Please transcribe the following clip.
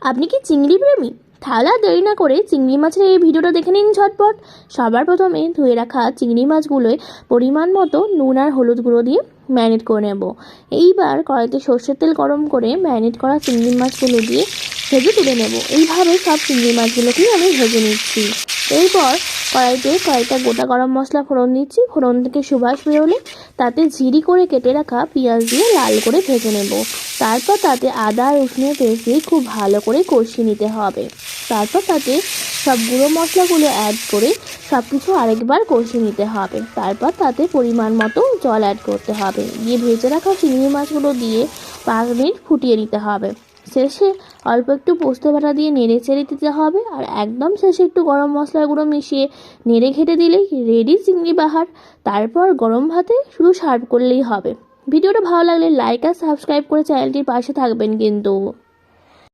আপনি কি চিংড়ি প্রেমী? তাহলে আর দেরি না করে চিংড়ি মাছের এই ভিডিওটা দেখে নিন ঝটপট। সবার প্রথমে ধুয়ে রাখা চিংড়ি মাছগুলোয় পরিমাণ মতো নুন আর হলুদ গুঁড়ো দিয়ে ম্যারিনেট করে নেব। এইবার কড়াইতে সর্ষের তেল গরম করে ম্যারিনেট করা চিংড়ি মাছগুলো দিয়ে ভেজে তুলে নেব। এইভাবে সব চিংড়ি মাছগুলোকেই আমি ভেজে নিচ্ছি। এরপর কড়াইতে কয়েকটা গোটা গরম মশলা ফোড়ন দিচ্ছি। ফোড়ন থেকে সুবাস বেরোলে তাতে ঝিরি করে কেটে রাখা পেঁয়াজ দিয়ে লাল করে ভেজে নেব। তারপর তাতে আদা আর রসুনের পেস্ট দিয়ে খুব ভালো করে কষিয়ে নিতে হবে। তারপর তাতে সব গুঁড়ো মশলাগুলো অ্যাড করে সব কিছু আরেকবার কষিয়ে নিতে হবে। তারপর তাতে পরিমাণ মতো জল অ্যাড করতে হবে, দিয়ে ভেজে রাখা চিংড়ি মাছগুলো দিয়ে 5 মিনিট ফুটিয়ে নিতে হবে। শেষে অল্প একটু পোস্ত বাটা দিয়ে নেড়ে চেড়ে দিতে হবে, আর একদম শেষে একটু গরম মশলার গুঁড়ো মিশিয়ে নেড়ে ঘেটে দিলেই রেডি চিংড়ি বাহার। তারপর গরম ভাতে শুধু সার্ভ করলেই হবে। ভিডিওটা ভালো লাগলে লাইক আর সাবস্ক্রাইব করে চ্যানেলটির পাশে থাকবেন কিন্তু।